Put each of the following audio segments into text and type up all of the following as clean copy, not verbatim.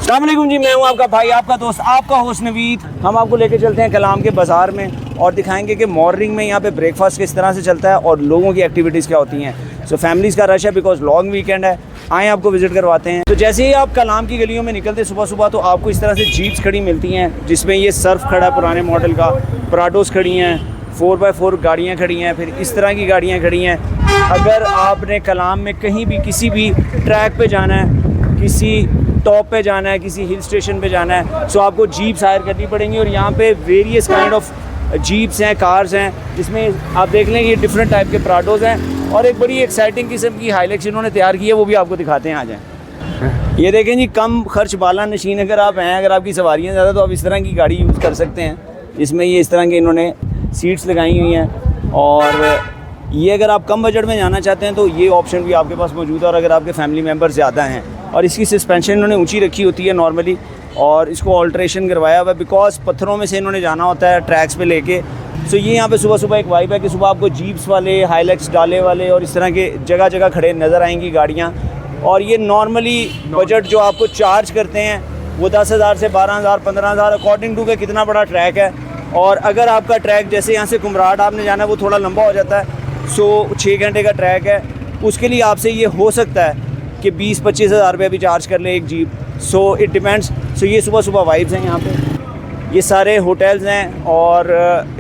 अस्सलाम वालेकुम जी, मैं हूं आपका भाई, आपका दोस्त, आपका होस्ट नवीद। हम आपको लेके चलते हैं कलाम के बाज़ार में और दिखाएंगे कि मॉर्निंग में यहाँ पे ब्रेकफास्ट किस तरह से चलता है और लोगों की एक्टिविटीज़ क्या होती हैं। सो फैमिलीज़ का रश है बिकॉज लॉन्ग वीकेंड है। आएँ आपको विज़िट करवाते हैं। तो जैसे ही आप कलाम की गलियों में निकलते सुबह सुबह तो आपको इस तरह से जीप्स खड़ी मिलती हैं जिसमें ये सर्फ खड़ा है पुराने मॉडल का, पराडोस खड़ी हैं, 4x4 गाड़ियाँ खड़ी हैं, फिर इस तरह की गाड़ियाँ खड़ी हैं। अगर आपने कलाम में कहीं भी किसी भी ट्रैक पे जाना है, किसी टॉप पे जाना है, किसी हिल स्टेशन पे जाना है, सो आपको जीप्स हायर करनी पड़ेंगी। और यहाँ पे वेरियस काइंड ऑफ जीप्स हैं, कार्स हैं, जिसमें आप देख लें ये डिफरेंट टाइप के प्राडोज़ हैं और एक बड़ी एक्साइटिंग किस्म की हाइलेक्स इन्होंने तैयार की है, वो भी आपको दिखाते हैं। आ जाएँ। ये देखें जी, कम खर्च बाला नशीन अगर आप हैं, अगर आपकी सवारियाँ ज़्यादा तो आप इस तरह की गाड़ी यूज़ कर सकते हैं। इसमें ये इस तरह के इन्होंने सीट्स लगाई हुई हैं और ये अगर आप कम बजट में जाना चाहते हैं तो ये ऑप्शन भी आपके पास मौजूद है। और अगर आपके फैमिली मेम्बर ज़्यादा हैं और इसकी सस्पेंशन इन्होंने ऊंची रखी होती है नॉर्मली और इसको ऑल्ट्रेशन करवाया हुआ है बिकॉज पत्थरों में से इन्होंने जाना होता है ट्रैक्स पे लेके। सो ये यहाँ पे सुबह सुबह एक वाइब है कि सुबह आपको जीप्स वाले, हाइलेक्स डाले वाले और इस तरह के जगह जगह खड़े नज़र आएंगी गाड़ियाँ। और ये नॉर्मली बजट जो आपको चार्ज करते हैं वो 10,000 से 12,000 15,000 अकॉर्डिंग टू के कितना बड़ा ट्रैक है। और अगर आपका ट्रैक जैसे यहाँ से कुमराट आपने जाना है वो थोड़ा लंबा हो जाता है, सो 6 घंटे का ट्रैक है, उसके लिए आपसे ये हो सकता है कि 20-25 हज़ार रुपये भी चार्ज कर ले एक jeep. So it depends. So ये सुबह सुबह वाइब्स हैं यहाँ पे, ये सारे होटल्स हैं और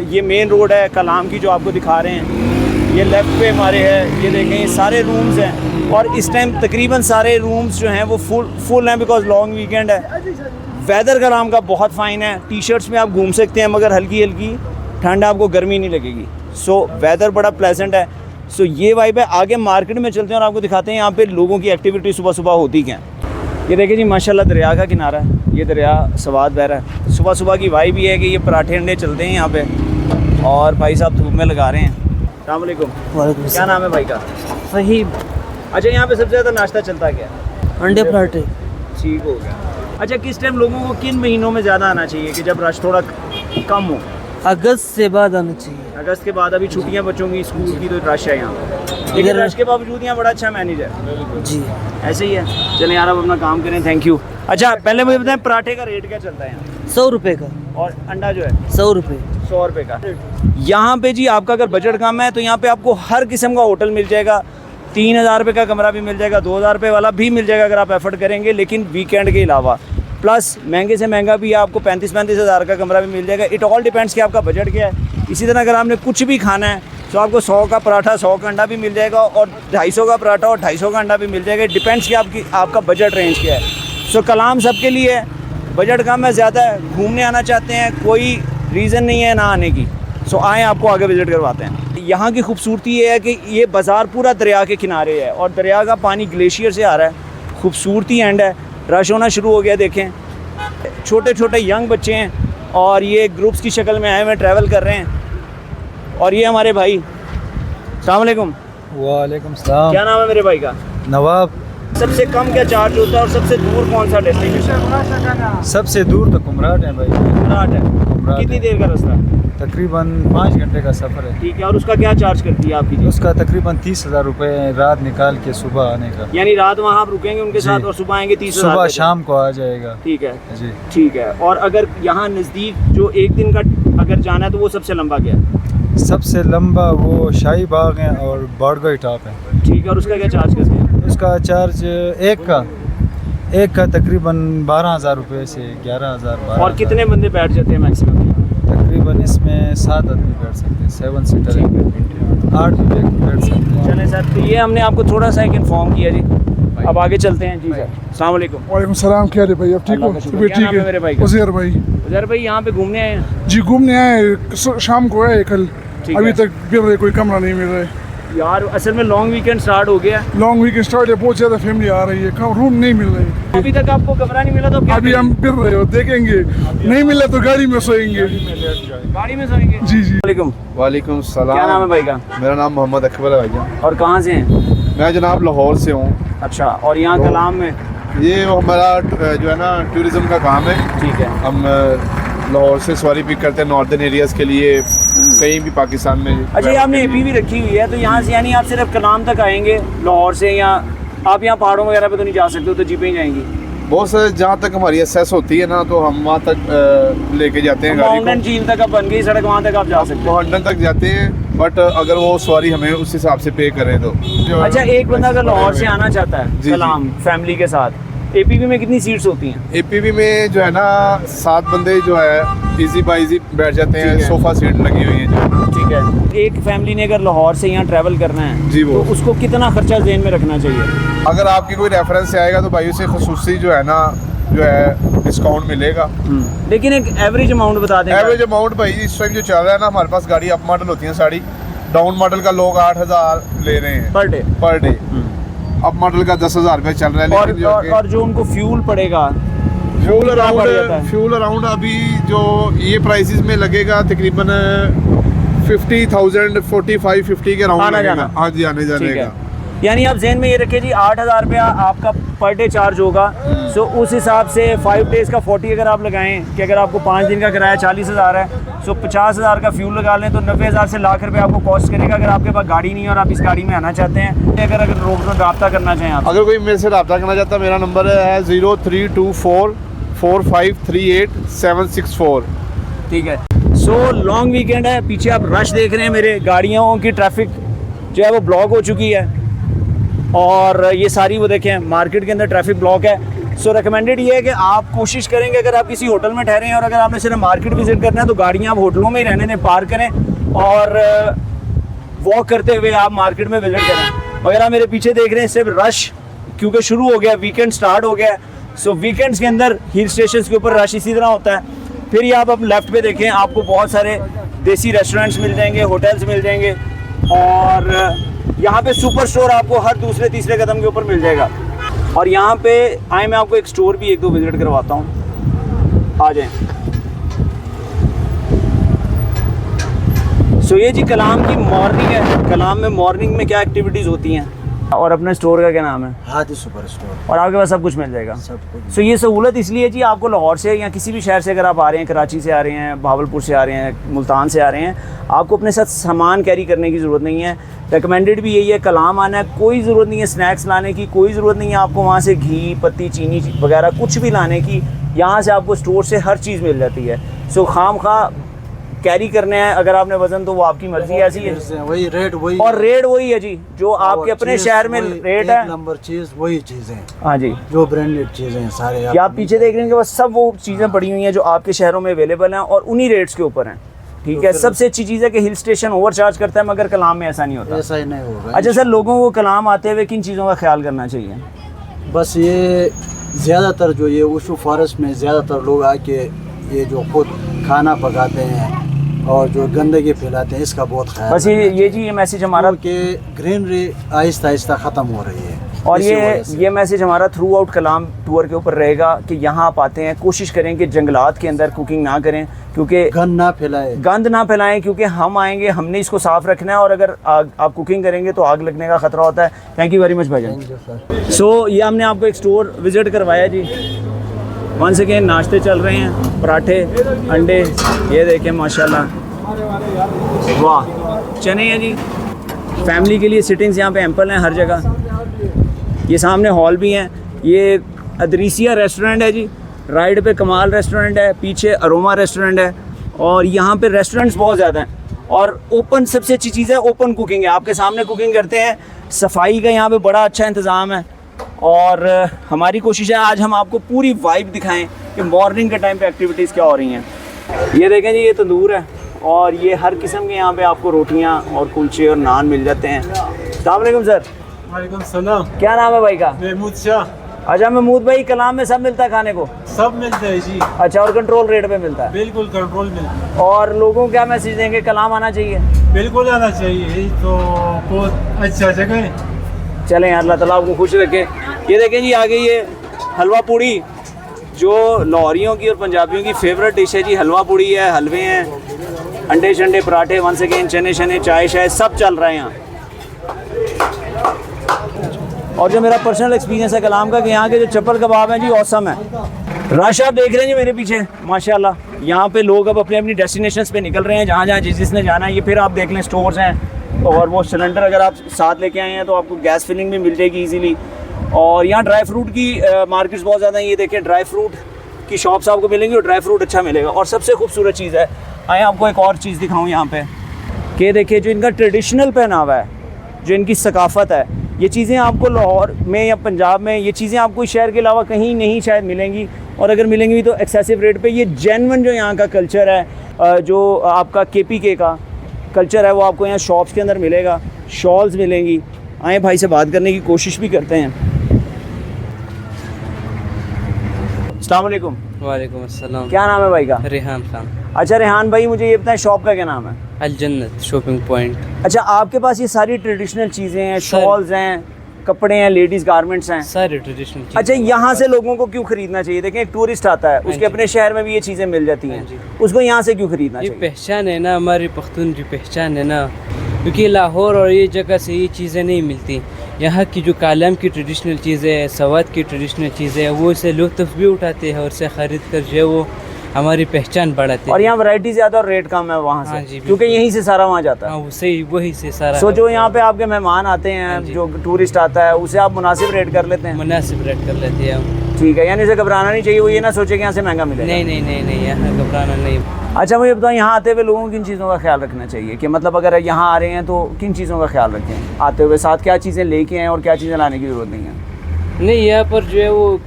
ये मेन रोड है कलाम की जो आपको दिखा रहे हैं। ये लेफ़्ट पे हमारे है, ये देखें ये सारे रूम्स हैं और इस टाइम तकरीबन सारे रूम्स जो हैं वो फुल हैं बिकॉज लॉन्ग वीकेंड है। वेदर कलाम का बहुत फ़ाइन है, टी शर्ट्स में आप घूम सकते हैं मगर हल्की हल्की ठंड, आपको गर्मी नहीं लगेगी। सो वेदर बड़ा प्लेजेंट है। सो ये वाइब है। आगे मार्केट में चलते हैं और आपको दिखाते हैं यहाँ पे लोगों की एक्टिविटी सुबह सुबह होती क्या है। ये देखिए जी, माशाल्लाह दरिया का किनारा है, ये दरिया सवाद बह रहा है। सुबह सुबह की वाइब ये है कि ये पराठे अंडे चलते हैं यहाँ पे और भाई साहब धूप में लगा रहे हैं। अस्सलाम वालेकुम। वालेकुम। क्या नाम है भाई का? फहीम। अच्छा, यहाँ पे सबसे ज़्यादा नाश्ता चलता क्या है? अंडे पराठे। ठीक हो गया। अच्छा, किस टाइम लोगों को किन महीनों में ज़्यादा आना चाहिए कि जब रश थोड़ा कम हो? अगस्त से बाद आना चाहिए। अगस्त के बाद, अभी छुट्टियां बच्चों की स्कूल की तो रश है यहाँ पे, लेकिन रश के बावजूद यहाँ बड़ा अच्छा मैनेज है जी। ऐसे ही है। चलें यार, अब अपना काम करें। Thank you. अच्छा, पहले मुझे बताएं पराठे का रेट क्या चलता है यहाँ? 100 रुपये का। और अंडा जो है 100 रुपये। 100 रुपये का। यहाँ पे जी आपका अगर बजट कम है तो यहाँ पे आपको हर किस्म का होटल मिल जाएगा। 3,000 रुपये का कमरा भी मिल जाएगा, 2,000 रुपये वाला भी मिल जाएगा अगर आप एफर्ट करेंगे, लेकिन वीकेंड के अलावा। प्लस महंगे से महंगा भी आपको 35-35 हज़ार का कमरा भी मिल जाएगा। इट ऑल डिपेंड्स कि आपका बजट क्या है। इसी तरह अगर आपने कुछ भी खाना है तो आपको 100 का पराठा 100 का अंडा भी मिल जाएगा और 250 का पराठा और 250 का अंडा भी मिल जाएगा। डिपेंड्स कि आपका बजट रेंज क्या है। सो कलाम सबके लिए है, बजट कम है ज़्यादा है, घूमने आना चाहते हैं, कोई रीज़न नहीं है ना आने की। सो आएँ, आपको आगे विज़िट करवाते हैं। यहाँ की खूबसूरती ये है कि ये बाज़ार पूरा दरिया के किनारे है और दरिया का पानी ग्लेशियर से आ रहा है। खूबसूरती एंड है, रश होना शुरू हो गया। देखें छोटे छोटे यंग बच्चे हैं और ये ग्रुप्स की शक्ल में आए हुए ट्रैवल कर रहे हैं। और ये हमारे भाई। अस्सलाम वालेकुम। वालेकुम सलाम। क्या नाम है मेरे भाई का? नवाब। सबसे कम क्या चार्ज होता है और सबसे दूर कौन सा डेस्टिनेशन? सबसे दूर तो कुमराट है भाई। कुमराट है। कितनी देर का रास्ता? तकरीबन 5 घंटे का सफ़र है। ठीक है। और उसका क्या चार्ज करती है आपकी? उसका तकरीबन 30,000 रुपये रात निकाल के सुबह आने का। यानी रात वहाँ आप रुकेंगे उनके साथ और सुबह आएंगे 30,000? सुबह शाम को आ जाएगा। ठीक है जी, ठीक है। और अगर यहाँ नज़दीक जो एक दिन का अगर जाना है तो वो सबसे लंबा क्या है? सबसे लंबा वो शाही बाग है और बाड़गई टॉप है। ठीक है। और उसका क्या चार्ज करते हैं? उसका चार्ज एक का तकरीबन 12,000 रुपये से 11,000। और कितने बंदे बैठ जाते हैं मैक्सिमम? तकरीबन इसमें 7 आदमी बैठ सकते हैं, 7 सीटर 8 भी बैठ सकते हैं। चलें सर, तो ये हमने आपको थोड़ा सा एक इन्फॉर्म किया जी। अब आगे चलते हैं जी सर। अस्सलाम वालेकुम। वालेकुम सलाम। क्या रे भाई, अब ठीक हो? क्या नाम है मेरे भाई का? उज़ैर भाई। उज़ैर भाई यहाँ पे घूमने आए हैं? जी घूमने आए, शाम को आए कल, अभी तक फिर रहे, कोई कमरा नहीं मिल रहा है यार। असल में लॉन्ग वीकेंड स्टार्ट हो गया। लॉन्ग वीकेंड स्टार्ट है, बहुत ज़्यादा फैमिली आ रही है, रूम नहीं मिल रही। अभी तक आपको कमरा नहीं मिला तो अभी हम फिर रहे हो, देखेंगे नहीं मिला तो गाड़ी में सोएंगे। गाड़ी में सोएंगे? जी जी। वालेकुम। वालेकुम सलाम। क्या नाम है भाई का? मेरा नाम मोहम्मद अकबर है भाईजान। और कहाँ से हैं? मैं जनाब लाहौर से हूँ। अच्छा। और यहाँ कलाम में? ये हमारा जो है ना टूरिज़्म का काम है। ठीक है। हम लाहौर से सवारी पिक करते हैं नॉर्दर्न एरियाज़ के लिए, कहीं भी पाकिस्तान में। अच्छा, ये आपने एपी भी रखी हुई है तो यहाँ से यानी आप सिर्फ कलाम तक आएंगे लाहौर से, या आप यहाँ पहाड़ों वगैरह पे तो नहीं जा सकते, तो जीपें ही जाएंगी? बहुत सारे जहाँ तक हमारी एक्सेस होती है ना तो हम वहाँ तक लेके जाते हैं गाड़ी माउंटेन को। झील तक अब बन गई सड़क, वहाँ तक आप जा सकते हैं। माउंटेन तक जाते हैं, बट अगर वो सवारी हमें उस हिसाब से पे करें तो अच्छा, एक बंदा अगर लाहौर से आना चाहता है जी। कलाम फैमिली के साथ, एपीवी में कितनी सीट्स होती हैं? एपीवी में जो है ना 7 बंदे जो है इजी बाई इजी बैठ जाते हैं, ठीक है। सोफा सीट लगी हुई है जो। ठीक है। एक फैमिली ने अगर लाहौर से यहाँ ट्रैवल करना है जी, वो। तो उसको कितना खर्चा ज़हन में रखना चाहिए? अगर आपकी कोई रेफरेंस से आएगा तो भाई उसे खसूसी जो है ना जो है डिस्काउंट मिलेगा। लेकिन एक एवरेज अमाउंट बता दें। एवरेज अमाउंट भाई इस टाइम जो चल रहा है ना, हमारे पास गाड़ी अप मॉडल होती है सारी, डाउन मॉडल का लोग 8,000 ले रहे हैं per day. Per day. Up model का 10,000 रुपये चल रहा है। और, लेकिन जो कि- और जो उनको फ्यूल पड़ेगा फ्यूल कितना पड़ जाता है? फ्यूल अराउंड अभी जो ये प्राइसेस में लगेगा तकरीबन 50,000 45-50 के अराउंड आना लगेगा। जाना। हाँ जी, आने जाने ठीक है। का। यानी आप जहन में ये रखिए जी 8,000 रुपया आपका पर डे चार्ज होगा। सो उस हिसाब से 5 डेज़ का 40 अगर आप लगाएं कि अगर आपको 5 दिन का किराया 40,000 है, सो 50,000 का फ्यूल लगा लें तो 90,000 से लाख रुपये आपको कॉस्ट करेगा। अगर आपके पास गाड़ी नहीं है और आप इस गाड़ी में आना चाहते हैं, अगर लोग रब्ता करना चाहें आप, अगर कोई मेरे से रब्ता करना चाहता है, मेरा नंबर है 0324 4538 764। ठीक है। सो लॉन्ग वीकेंड है, पीछे आप रश देख रहे हैं मेरे, गाड़ियों की ट्रैफिक जो है वो ब्लॉक हो चुकी है और ये सारी वो देखें मार्केट के अंदर ट्रैफिक ब्लॉक है। सो रिकमेंडेड ये है कि आप कोशिश करेंगे अगर आप किसी होटल में ठहरे हैं और अगर आपने सिर्फ मार्केट विजिट करना है तो गाड़ियाँ आप होटलों में ही रहने दें, पार्क करें और वॉक करते हुए आप मार्केट में विजिट करें। अगर आप मेरे पीछे देख रहे हैं सिर्फ रश क्योंकि शुरू हो गया, वीकेंड स्टार्ट हो गया है। सो वीकेंड्स के अंदर हिल स्टेशन के ऊपर रश इसी तरह होता है। फिर ये आप लेफ़्ट पे देखें, आपको बहुत सारे देसी रेस्टोरेंट्स मिल जाएंगे, होटल्स मिल जाएंगे और यहाँ पे सुपर स्टोर आपको हर दूसरे तीसरे कदम के ऊपर मिल जाएगा। और यहाँ पे आए मैं आपको एक स्टोर भी 1-2 विजिट करवाता हूँ, आ जाएं। सो ये जी कलाम की मॉर्निंग है। कलाम में मॉर्निंग में क्या एक्टिविटीज़ होती हैं और अपने स्टोर का क्या नाम है? Hadi super store. और आपके पास सब कुछ मिल जाएगा। सब कुछ। सो ये सहूलत इसलिए है जी, आपको लाहौर से या किसी भी शहर से अगर आप आ रहे हैं, कराची से आ रहे हैं, भावलपुर से आ रहे हैं, मुल्तान से आ रहे हैं, आपको अपने साथ सामान कैरी करने की ज़रूरत नहीं है। रिकमेंडेड भी यही है, कलाम आना है, कोई ज़रूरत नहीं है स्नैक्स लाने की, कोई ज़रूरत नहीं है आपको वहाँ से घी पत्ती चीनी वगैरह कुछ भी लाने की। यहाँ से आपको स्टोर से हर चीज़ मिल जाती है। सो खाम खा कैरी करने हैं अगर आपने वजन तो वो आपकी मर्जी है, ऐसी है। वही रेट वही और रेट वही है जी जो आपके अपने शहर में रेट है। नंबर चीज वही चीजें, हाँ जी, जो ब्रांडेड चीजें हैं सारे। या आप पीछे देख रहे हैं कि बस सब वो चीज़ें पड़ी हुई हैं जो आपके शहरों में अवेलेबल हैं और उन्हीं रेट्स के ऊपर हैं। ठीक है। सबसे अच्छी चीज़ है कि हिल स्टेशन ओवर चार्ज करता है मगर कलाम में ऐसा नहीं होता। ऐसा ही नहीं होगा। अच्छा सर, लोगों को कलाम आते हुए किन चीज़ों का ख्याल करना चाहिए? बस ये ज़्यादातर जो ये उशू फॉरेस्ट में ज़्यादातर लोग आके ये जो खुद खाना पकाते हैं और जो गंदगी फैलाते हैं इसका बहुत ख्याल बस ये जी ये मैसेज हमारा, कि ग्रीनरी आहिस्ता आहिस्ता ख़त्म हो रही है। और इसी वजह से। ये मैसेज हमारा थ्रू आउट कलाम टूर के ऊपर रहेगा कि यहाँ आप आते हैं कोशिश करें कि जंगलात के अंदर कुकिंग ना करें क्योंकि गंद ना फैलाएं क्योंकि हम आएंगे, हमने इसको साफ़ रखना है और अगर आप कुकिंग करेंगे तो आग लगने का ख़तरा होता है। थैंक यू वेरी मच भाईजान। सो ये हमने आपको एक स्टोर विज़िट करवाया जी। वंस अगेन नाश्ते चल रहे हैं, पराठे अंडे, ये देखें माशाल्लाह, वाह, चने हैं जी। फैमिली के लिए सिटिंग्स यहाँ पे एम्पल हैं हर जगह। ये सामने हॉल भी हैं। ये अदरीसिया रेस्टोरेंट है जी, राइट पे कमाल रेस्टोरेंट है, पीछे अरोमा रेस्टोरेंट है और यहाँ पे रेस्टोरेंट्स बहुत ज़्यादा हैं और ओपन, सबसे अच्छी चीज़ है ओपन कुकिंग है, आपके सामने कुकिंग करते हैं। सफाई का यहाँ पे बड़ा अच्छा इंतज़ाम है और हमारी कोशिश है आज हम आपको पूरी वाइब दिखाएं कि मॉर्निंग के टाइम पे एक्टिविटीज़ क्या हो रही हैं। ये देखें जी, ये तंदूर है और ये हर किस्म के यहाँ पे आपको रोटियाँ और कुलचे और नान मिल जाते हैं। अस्सलाम वालेकुम सर। वालेकुम सलाम। क्या नाम है भाई का? महमूद शाह। अच्छा महमूद भाई, कलाम में सब मिलता है खाने को? सब मिलता है जी। अच्छा, और कंट्रोल रेट पे मिलता है? बिल्कुल कंट्रोल मिलता है। और लोगों को क्या मैसेज देंगे? कलाम आना चाहिए? बिल्कुल आना चाहिए, यही तो बहुत अच्छा जगह है। चलें, अल्लाह ताला आपको खुश रखे। ये देखें जी, आगे ये हलवा पूड़ी जो लाहौरियों की और पंजाबियों की फेवरेट डिश है जी। हलवा पूड़ी है, हलवे हैं, अंडे शंडे, पराठे, वंस अगेन चने शने, चाय शाय सब चल रहा है यहाँ। और जो मेरा पर्सनल एक्सपीरियंस है कलाम का कि यहाँ के जो चप्पल कबाब हैं जी औसम है। रश आप देख रहे हैं जी मेरे पीछे माशाल्लाह। यहाँ पे लोग अब अपनी अपनी डेस्टिनेशंस पे निकल रहे हैं, जहाँ जहाँ जिसने जाना है। ये फिर आप देख लें स्टोर्स हैं और वो सिलेंडर अगर आप साथ लेके आए हैं तो आपको गैस फिलिंग भी मिल जाएगी ईजीली। और यहाँ ड्राई फ्रूट की मार्केट्स बहुत ज़्यादा हैं। ये देखें, ड्राई फ्रूट की शॉप्स आपको मिलेंगी और ड्राई फ्रूट अच्छा मिलेगा। और सबसे खूबसूरत चीज़ है, आए आपको एक और चीज़ दिखाऊँ यहाँ पे, कि देखिए जो इनका ट्रेडिशनल पहनावा है, जो इनकी सकाफ़त है, ये चीज़ें आपको लाहौर में या पंजाब में ये चीज़ें आपको इस शहर के अलावा कहीं नहीं शायद मिलेंगी, और अगर मिलेंगी भी तो एक्सेसिव रेट पे। ये जेन्युइन जो यहाँ का कल्चर है, जो आपका KPK का कल्चर है, वो आपको यहाँ शॉप्स के अंदर मिलेगा, शॉल्स मिलेंगी। आए भाई से बात करने की कोशिश भी करते हैं। अस्सलाम वालेकुम। वालेकुम अस्सलाम। क्या नाम है भाई का? रेहान खान। अच्छा रेहान भाई, मुझे ये बताएं शॉप का क्या नाम है? अल जन्नत शॉपिंग पॉइंट। अच्छा, आपके पास ये सारी ट्रेडिशनल चीज़ें हैं, शॉल्स हैं, कपड़े हैं, लेडीज़ गारमेंट्स हैं, सारे ट्रेडिशनल। अच्छा, यहाँ से लोगों को क्यों खरीदना चाहिए? देखें, एक टूरिस्ट आता है, उसके अपने शहर में भी ये चीज़ें मिल जाती हैं, उसको यहाँ से क्यों खरीदना ये चाहिए? पहचान है ना, हमारी पख्तून की पहचान है ना, क्योंकि लाहौर और ये जगह से ये चीज़ें नहीं मिलती। यहाँ की जो कालम की ट्रेडिशनल चीज़ें हैं, सवात की ट्रेडिशनल चीज़ें हैं, वो इसे लुत्फ़ भी उठाते हैं और इसे ख़रीद कर जो है वो हमारी पहचान बढ़ाते हैं। और यहाँ वैरायटी ज़्यादा और रेट कम है वहाँ हाँ से, जी, क्योंकि यहीं से सारा वहाँ जाता है। हाँ, उसे वही से सारा। सो जो यहाँ पे आपके मेहमान आते हैं, जो टूरिस्ट आता है, उसे आप मुनासिब रेट कर लेते हैं? मुनासिब रेट कर लेते हैं हम। ठीक है, यानी इसे घबराना नहीं चाहिए, वो ये ना सोचे कि यहाँ से महंगा मिलेगा। नहीं नहीं नहीं नहीं, यहाँ घबराना नहीं। अच्छा मुझे बताओ, यहाँ आते हुए लोगों को किन चीज़ों का ख्याल रखना चाहिए? कि मतलब अगर यहाँ आ रहे हैं तो किन चीज़ों का ख्याल रखें आते हुए? साथ क्या चीज़ें लेके आएँ और क्या चीज़ें लाने की ज़रूरत नहीं है? नहीं, यहाँ पर जो है वो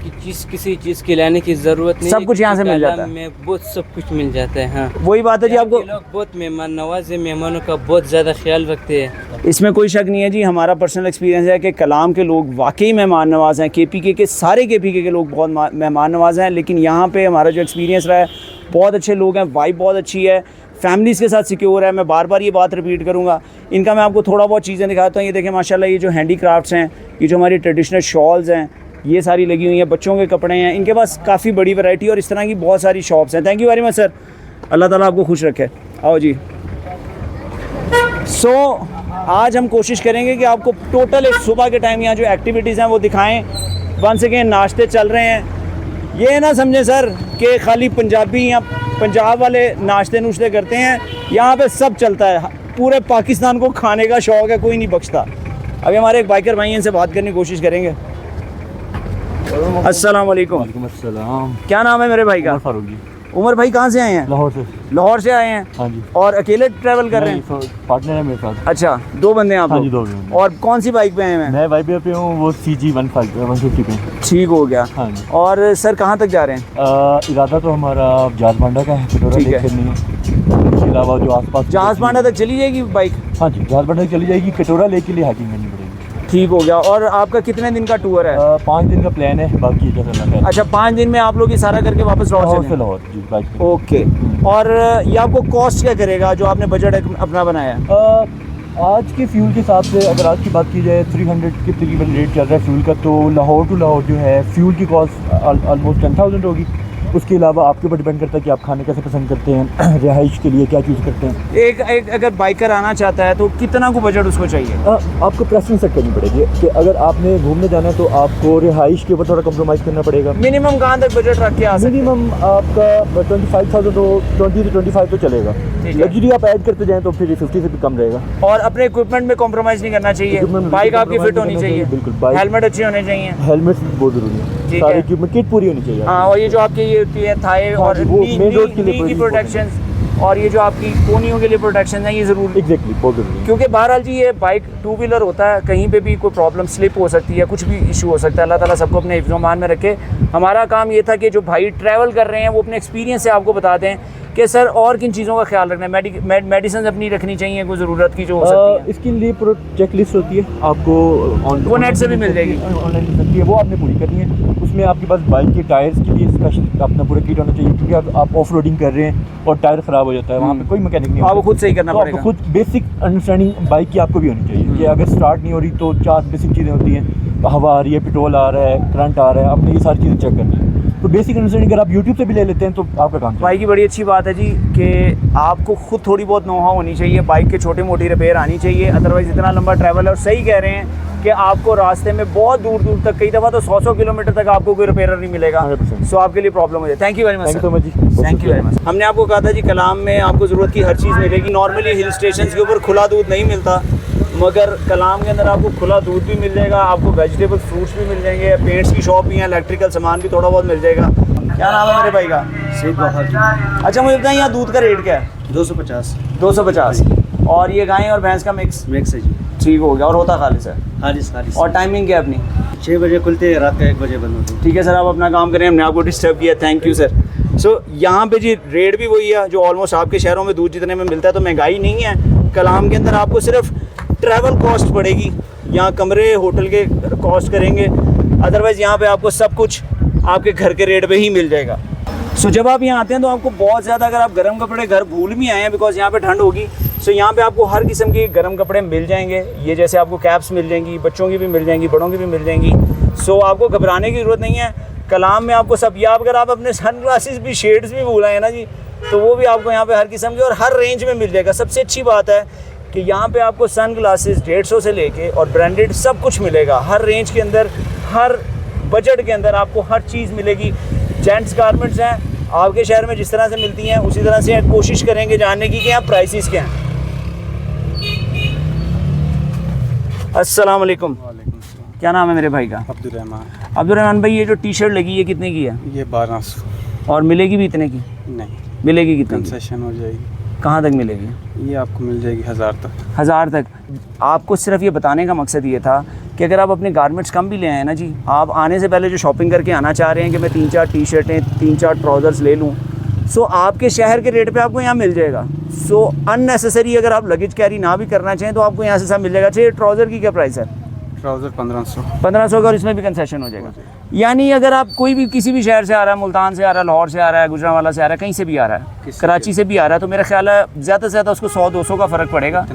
किसी चीज़ की लाने की ज़रूरत नहीं। सब कुछ यहाँ से मिल जाता है? में बहुत सब कुछ मिल जाता है। हाँ, वही बात है जी। आपको लोग बहुत मेहमान नवाज है, मेहमानों का बहुत ज़्यादा ख्याल रखते हैं। इसमें कोई शक नहीं है जी, हमारा पर्सनल एक्सपीरियंस है कि कलाम के लोग वाकई मेहमान नवाज हैं। KPK के सारे KPK के लोग बहुत मेहमान नवाज हैं, लेकिन यहाँ पे हमारा जो एक्सपीरियंस रहा है, बहुत अच्छे लोग हैं, वाइब बहुत अच्छी है, फैमिलीज़ के साथ सिक्योर है। मैं बार बार ये बात रिपीट करूँगा। इनका मैं आपको थोड़ा बहुत चीज़ें दिखाता हूँ। ये देखें माशाल्लाह, ये जो हैंडीक्राफ्ट्स हैं, ये जो हमारी ट्रेडिशनल शॉल्स हैं, ये सारी लगी हुई हैं, बच्चों के कपड़े हैं, इनके पास काफ़ी बड़ी वैरायटी और इस तरह की बहुत सारी शॉप्स हैं। Thank you very much sir, अल्लाह ताला आपको खुश रखे। आओ जी। सो आज हम कोशिश करेंगे कि आपको टोटल एक सुबह के टाइम यहाँ जो एक्टिविटीज़ हैं वो दिखाएं। वंस अगेन नाश्ते चल रहे हैं। ये ना समझें सर कि खाली पंजाबी या पंजाब वाले नाश्ते नुश्ते करते हैं, यहाँ पे सब चलता है। पूरे पाकिस्तान को खाने का शौक़ है, कोई नहीं बख्शता। अभी हमारे एक बाइकर भाई हैं, इनसे बात करने की कोशिश करेंगे। अस्सलाम वालेकुम। वालेकुम अस्सलाम। क्या नाम है मेरे भाई का? फारूक जी। उमर भाई कहाँ से आए हैं? लाहौर से। लाहौर से आए हैं? हाँ जी। और अकेले ट्रैवल कर रहे हैं? पार्टनर है मेरे साथ। अच्छा, 2 बंदे हैं आप हाँ लोग? जी, 2 बंदे। और कौन सी बाइक पे आए हैं? मैं बाइक पे हूँ, वो CG 150 पे। ठीक हो गया। हाँ जी। और सर कहाँ तक जा रहे हैं? इरादा तो हमारा जहाज़बांडा का है, कटोरा ठीक लेक है। करनी है। इसके अलावा जो आसपास जहाज़बांडा तक चली जाएगी बाइक? हाँ जी, जहाज़बांडा तक चली जाएगी, कटोरा लेक के लिए हाइकिंग करनी पड़ेगी। ठीक हो गया। और आपका कितने दिन का टूर है? 5 दिन का प्लान है, बाकी इधर चलना है। अच्छा, 5 दिन में आप लोग ये सारा करके वापस लाहौर लौट से चलें? लाहौर जी, बाइक पे। ओके। और ये आपको कॉस्ट क्या करेगा जो आपने बजट अपना बनाया है? आज के फ्यूल के हिसाब से अगर आज की बात की जाए 300 के तकरीबन रेट चल रहा है फ्यूल का, तो लाहौर टू लाहौर जो है फ्यूल की कॉस्ट ऑलमोस्ट 10,000 होगी। उसके अलावा आपके ऊपर डिपेंड करता है कि आप खाने कैसे पसंद करते हैं, रिहाइश के लिए क्या चूज़ करते हैं। एक अगर बाइकर आना चाहता है तो कितना को बजट उसको चाहिए? आपको प्रेफरेंस सेट करनी पड़ेगी कि अगर आपने घूमने जाना है तो आपको रिहाइश के ऊपर थोड़ा कम्प्रोमाइज़ करना पड़ेगा। मिनिमम कहाँ तक बजट रख के आ सकते हैं? मिनिमम आपका 25,000 तो 20 से 25 तो चलेगा। लग्जरी आप ऐड करते जाएँ तो फिर 50 से भी कम रहेगा। और अपने इक्विपमेंट में कॉम्प्रोमाइज़ नहीं करना चाहिए? बाइक आपकी फिट होनी चाहिए? बिल्कुल। हेलमेट अच्छे होने चाहिए? हेलमेट बहुत ज़रूरी है, ठीक सारी है। इक्विपमेंट किट पूरी होनी चाहिए। हाँ, और ये जो आपकी ये होती है थाई और जी, वो नी main road के लिए की बड़ी प्रोटेक्शन, और ये जो आपकी कोनियों के लिए प्रोटेक्शन है, ये ज़रूरी। एग्जैक्टली, बहुत ज़रूरी है। क्योंकि बहरहाल जी ये बाइक 2 व्हीलर होता है, कहीं पे भी कोई प्रॉब्लम स्लिप हो सकती है, कुछ भी इशू हो सकता है। अल्लाह ताला सबको अपने हिफ्ज़-ओ-मान में रखे। हमारा काम ये था कि जो भाई ट्रैवल कर रहे हैं वो अपने एक्सपीरियंस से आपको बता दें कि सर और किन चीज़ों का ख्याल रखना है। मेडिसिन अपनी रखनी चाहिए कोई ज़रूरत की जो हो सकती है? इसके लिए पूरा चेक लिस्ट होती है आपको, वो नेट से भी मिल जाएगी? ऑनलाइन मिल सकती है, वो आपने पूरी करनी है। उसमें आपके पास बाइक के टायर्स के लिए स्पेशल अपना पूरा किट होना चाहिए, क्योंकि अगर आप ऑफ रोडिंग कर रहे हैं और टायर ख़राब हो जाता है, वहाँ पे कोई मैकेनिक नहीं, आपको खुद सही करना तो पड़ेगा। आपको खुद बेसिक अंडरस्टैंडिंग बाइक की आपको भी होनी चाहिए कि अगर स्टार्ट नहीं हो रही तो 4 बेसिक चीज़ें होती हैं, हवा आ रही है, पेट्रोल आ रहा है, करंट आ रहा है, आपने ये सारी चीज़ें चेक करनी है। तो बेसिक अंडरस्टैंडिंग अगर आप यूट्यूब से भी ले लेते हैं तो आपका काम भाई की बड़ी अच्छी बात है जी कि आपको खुद थोड़ी बहुत नोहा होनी चाहिए, बाइक के छोटी मोटी रिपेयर आनी चाहिए। अदरवाइज़ इतना लंबा ट्रैवल है, और सही कह रहे हैं कि आपको रास्ते में बहुत दूर दूर तक, कई दफ़ा तो 100 किलोमीटर तक आपको कोई रिपेयर नहीं मिलेगा। 100%। सो आपके लिए प्रॉब्लम हो जाए। Thank you very much. Thank you so much ji. Thank you very much. हमने आपको कहा था जी कलाम में आपको ज़रूरत की हर चीज़ मिलेगी। नॉर्मली हिल स्टेशन के ऊपर खुला दूध नहीं मिलता, मगर कलाम के अंदर आपको खुला दूध भी मिल जाएगा, आपको वेजिटेबल फ्रूट्स भी मिल जाएंगे, पेंट्स की शॉप भी है, इलेक्ट्रिकल सामान भी थोड़ा बहुत मिल जाएगा। क्या नाम है मेरे भाई का? सईद बहादुर। अच्छा मुझे बताएं यहाँ दूध का रेट क्या है? 250 250। और ये गाय और भैंस का मिक्स? मिक्स है जी। ठीक हो गया। और होता खालिस है? खालिस। और टाइमिंग क्या है अपनी? 6 बजे खुलते हैं, रात का 1 बजे बंद होते हैं। ठीक है सर, आप अपना काम करें, हमने आपको डिस्टर्ब किया, थैंक यू सर। सो यहाँ पे जी रेट भी वही है जो ऑलमोस्ट आपके शहरों में दूध जितने में मिलता है, तो महंगाई नहीं है। कलाम के अंदर आपको सिर्फ ट्रैवल कॉस्ट पड़ेगी, यहाँ कमरे होटल के कॉस्ट करेंगे, अदरवाइज़ यहाँ पे आपको सब कुछ आपके घर के रेट पे ही मिल जाएगा। सो जब आप यहाँ आते हैं तो आपको बहुत ज़्यादा, अगर आप गर्म कपड़े घर भूल भी आए हैं बिकॉज यहाँ पे ठंड होगी, सो यहाँ पे आपको हर किस्म के गर्म कपड़े मिल जाएंगे। ये जैसे आपको कैप्स मिल जाएंगी, बच्चों की भी मिल जाएंगी, बड़ों की भी मिल जाएंगी। सो आपको घबराने की ज़रूरत नहीं है, कलाम में आपको सब, या अगर आप अपने सन ग्लासेस भी, शेड्स भी भूल आए हैं ना जी, तो वो भी आपको यहाँ पे हर किस्म के और हर रेंज में मिल जाएगा। सबसे अच्छी बात है कि यहाँ पे आपको सन ग्लासेस 150 से लेके और ब्रांडेड सब कुछ मिलेगा, हर रेंज के अंदर, हर बजट के अंदर आपको हर चीज़ मिलेगी। जेंट्स गारमेंट्स हैं आपके शहर में जिस तरह से मिलती हैं, उसी तरह से कोशिश करेंगे जानने की कि यहाँ प्राइसेस क्या हैं। अस्सलाम वालेकुम। क्या नाम है मेरे भाई का? अब्दुल रहमान भाई, ये जो टी शर्ट लगी है कितने की है? ये 1200। और मिलेगी भी इतने की? नहीं, मिलेगी कितने की? कंसेशन हो जाएगी। कहाँ तक मिलेगी? ये आपको मिल जाएगी 1000 तक। 1000 तक। आपको सिर्फ ये बताने का मकसद ये था कि अगर आप अपने गारमेंट्स कम भी ले आए ना जी, आप आने से पहले जो शॉपिंग करके आना चाह रहे हैं कि मैं 3-4 टी शर्टें, 3-4 ट्राउज़र्स ले लूँ, सो आपके शहर के रेट पे आपको यहाँ मिल जाएगा। सो अननेसेसरी अगर आप लगेज कैरी ना भी करना चाहें तो आपको यहाँ से सब मिल जाएगा। अच्छा, ये ट्राउज़र की क्या प्राइस है? ट्राउज़र 1500। 1500 का, और इसमें भी कंसेशन हो जाएगा। यानी अगर आप कोई भी किसी भी शहर से आ रहा है, मुल्तान से आ रहा है, लाहौर से आ रहा है, गुजरांवाला से आ रहा है, कहीं से भी आ रहा है, कराची से भी आ रहा है, तो मेरा ख्याल है ज़्यादा से ज़्यादा उसको 100-200 का फ़र्क पड़ेगा।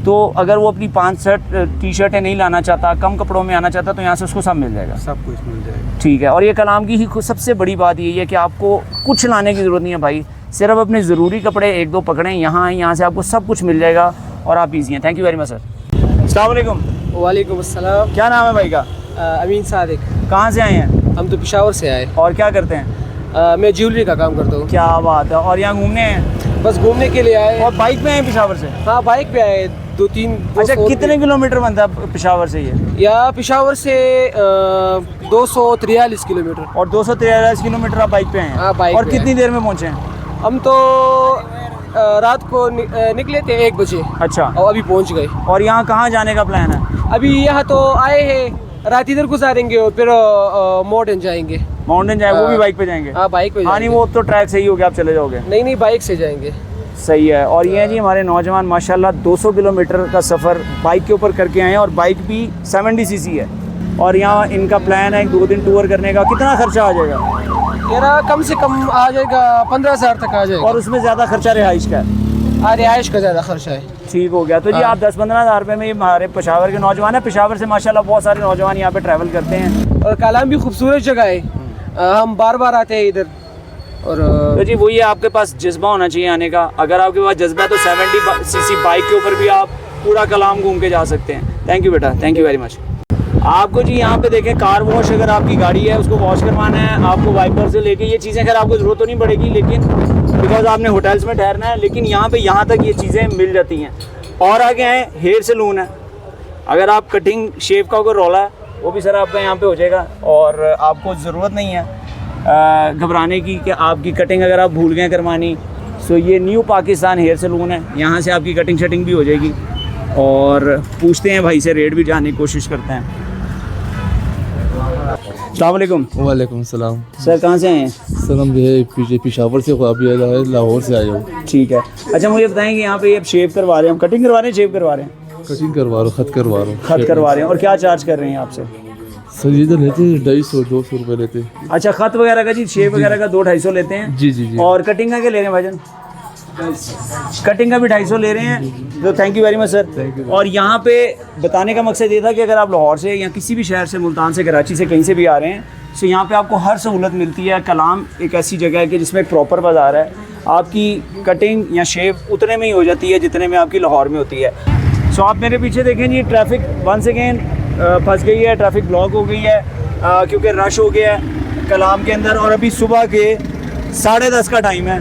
तो अगर वो अपनी 5-6 टी शर्टें नहीं लाना चाहता, कम कपड़ों में आना चाहता, तो यहाँ से उसको सब मिल जाएगा, सब कुछ मिल जाएगा। ठीक है। और ये कलाम की ही सबसे बड़ी बात यही है कि आपको कुछ लाने की ज़रूरत नहीं है भाई, सिर्फ अपने ज़रूरी कपड़े 1-2 पकड़ें, यहाँ आए, यहाँ से आपको सब कुछ मिल जाएगा और आप ईजी हैं। Thank you very much sir. अस्सलाम वालेकुम। वालेकुम अस्सलाम। क्या नाम है भाई का? अमीन सादिक। कहाँ से आए हैं? हम तो पेशावर से आए। और क्या करते हैं? मैं ज्वेलरी का काम करता हूँ। क्या बात है। और यहाँ घूमने हैं? बस घूमने के लिए आए। और बाइक पे आए पेशावर से? हाँ, बाइक पे आए। 2-3। अच्छा, कितने किलोमीटर बनता है पेशावर से ये? या पेशावर से 243 किलोमीटर। और 243 किलोमीटर आप बाइक पे आए हैं? हाँ, बाइक और पे कितनी देर में पहुँचे हैं? हम तो रात को निकले थे 1 बजे। अच्छा। और अभी पहुँच गए। और यहाँ कहाँ जाने का प्लान है? अभी यहाँ तो आए हैं, रात इधर गुजारेंगे और फिर माउंटेन जाएंगे। माउंटेन जाए, वो भी बाइक पे जाएंगे? हाँ, बाइक पे हाँ, नहीं वो तो ट्रैक सही हो गया, आप चले जाओगे? नहीं, बाइक से जाएंगे। सही है। और ये जी हमारे नौजवान माशाल्लाह 200 किलोमीटर का सफ़र बाइक के ऊपर करके आए हैं, और बाइक भी 70 सीसी है। और यहाँ इनका प्लान है 2 दिन टूर करने का। कितना खर्चा आ जाएगा? मेरा कम से कम आ जाएगा 15,000 तक आ जाएगा। और उसमें ज़्यादा खर्चा रिहाइश का है? हाँ, रिहाइश का ज़्यादा खर्चा है। ठीक हो गया। तो जी आप 10-15 हज़ार रुपये में, ये हमारे पेशावर के नौजवान है, पेशावर से माशाल्लाह बहुत सारे नौजवान यहाँ पे ट्रैवल करते हैं। और कलाम भी खूबसूरत जगह है, हम बार बार आते हैं इधर। और तो जी वही है, आपके पास जज्बा होना चाहिए आने का। अगर आपके पास जज्बा है तो 70 सीसी बाइक के ऊपर भी आप पूरा कलाम घूम के जा सकते हैं। थैंक यू बेटा, थैंक यू वेरी मच। आपको जी यहाँ पे देखें, कार वॉश अगर आपकी गाड़ी है उसको वॉश करवाना है, आपको वाइपर से लेके ये चीज़ें, खैर आपको ज़रूरत तो नहीं पड़ेगी, लेकिन बिकॉज आपने होटल्स में ठहरना है, लेकिन यहाँ पे यहाँ तक ये चीज़ें मिल जाती हैं। और आगे हैं हेयर सैलून है, अगर आप कटिंग शेव का कोई रोला है वो भी सर आपका यहाँ पे हो जाएगा। और आपको ज़रूरत नहीं है घबराने की कि आपकी कटिंग अगर आप भूल गए करवानी, सो ये न्यू पाकिस्तान हेयर सैलून है, यहाँ से आपकी कटिंग शटिंग भी हो जाएगी। और पूछते हैं भाई से, रेट भी जानने की कोशिश करते हैं। अस्सलाम वालेकुम। वालेकुम सलाम। सर कहाँ से आए हैं? सर हम पेशावर से, लाहौर से आए हो। ठीक है। अच्छा मुझे बताएं कि यहाँ पे आप शेव करवा रहे हैं, हम कटिंग करवा रहे हैं, शेव करवा रहे हैं? कटिंग करवा रहा हूँ, खत करवा रहा हूँ। खत करवा रहे हैं। और क्या चार्ज कर रहे हैं आपसे? सर ये तो लेते हैं 250-200 रुपये लेते हैं। अच्छा, खत वगैरह का जी, शेव वगैरह का 200-250 लेते हैं? जी जी जी। और कटिंग का क्या ले रहे हैं भाईजान? कटिंग का भी 250 ले रहे हैं। तो thank you very much sir. और यहाँ पे बताने का मकसद ये था कि अगर आप लाहौर से या किसी भी शहर से, मुल्तान से, कराची से, कहीं से भी आ रहे हैं, तो यहाँ पे आपको हर सहूलत मिलती है। कलाम एक ऐसी जगह है कि जिसमें एक प्रॉपर बाज़ार है, आपकी कटिंग या शेव उतने में ही हो जाती है जितने में आपकी लाहौर में होती है। सो आप मेरे पीछे देखें जी, ट्रैफिक वंस अगेन फंस गई है, ट्रैफिक ब्लॉक हो गई है क्योंकि रश हो गया है कलाम के अंदर। और अभी सुबह के 10:30 का टाइम है।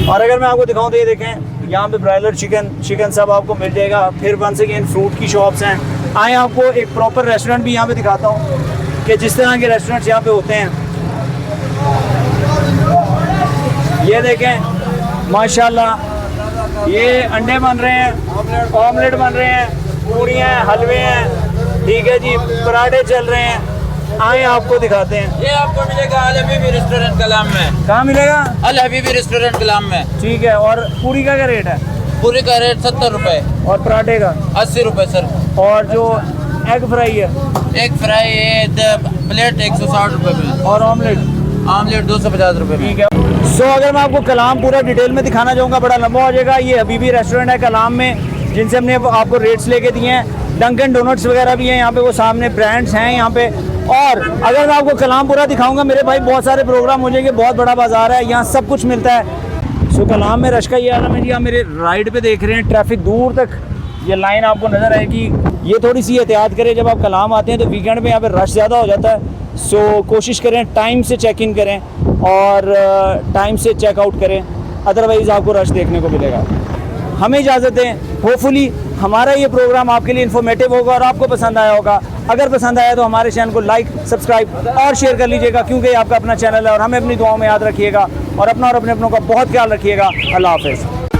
और अगर मैं आपको दिखाऊं तो ये देखें, यहाँ पे ब्रायलर चिकन सब आपको मिल जाएगा। फिर वंस अगेन फ्रूट की शॉप्स हैं। आए आपको एक प्रॉपर रेस्टोरेंट भी यहाँ पे दिखाता हूँ कि जिस तरह के रेस्टोरेंट्स यहाँ पे होते हैं। ये देखें माशाल्लाह, ये अंडे बन रहे हैं, ऑमलेट बन रहे हैं, पूड़ियाँ हैं, हलवे हैं, ठीक है जी, पराठे चल रहे हैं। आए आपको दिखाते हैं। ये आपको मिलेगा अल हबीबी रेस्टोरेंट कलाम में। कहाँ मिलेगा? अल हबीबी रेस्टोरेंट कलाम में। ठीक है। और पूरी का क्या रेट है? पूरी का रेट 70 रुपये। और पराठे का? 80 रुपये सर। और जो एग फ्राई है? एग फ्राई प्लेट 160 रुपये में। और ऑमलेट? ऑमलेट 250 रुपये में। ठीक है। सो अगर मैं आपको कलाम पूरा डिटेल में दिखाना चाहूँगा बड़ा लंबा हो जाएगा। ये हबीबी रेस्टोरेंट है कलाम में, जिनसे हमने आपको रेट्स लेके दिए हैं। डंकन डोनट्स वगैरह भी हैं यहाँ पे, वो सामने ब्रांड्स हैं यहाँ पे। और अगर मैं आपको कलाम पूरा दिखाऊंगा मेरे भाई, बहुत सारे प्रोग्राम हो जाएंगे, बहुत बड़ा बाजार है, यहाँ सब कुछ मिलता है। सो कलाम में रश का ये आलम है जी। आप मेरे राइट पे देख रहे हैं, ट्रैफिक दूर तक ये लाइन आपको नज़र आएगी। ये थोड़ी सी एहतियात करें, जब आप कलाम आते हैं तो वीकेंड में यहाँ पे रश ज़्यादा हो जाता है। सो कोशिश करें टाइम से चेक इन करें और टाइम से चेकआउट करें, अदरवाइज़ आपको रश देखने को मिलेगा। हमें इजाज़त दें। होपफुली हमारा ये प्रोग्राम आपके लिए इन्फॉर्मेटिव होगा और आपको पसंद आया होगा। अगर पसंद आया तो हमारे चैनल को लाइक, सब्सक्राइब और शेयर कर लीजिएगा, क्योंकि ये आपका अपना चैनल है। और हमें अपनी दुआओं में याद रखिएगा और अपना और अपने अपनों का बहुत ख्याल रखिएगा। अल्लाह हाफ़िज़।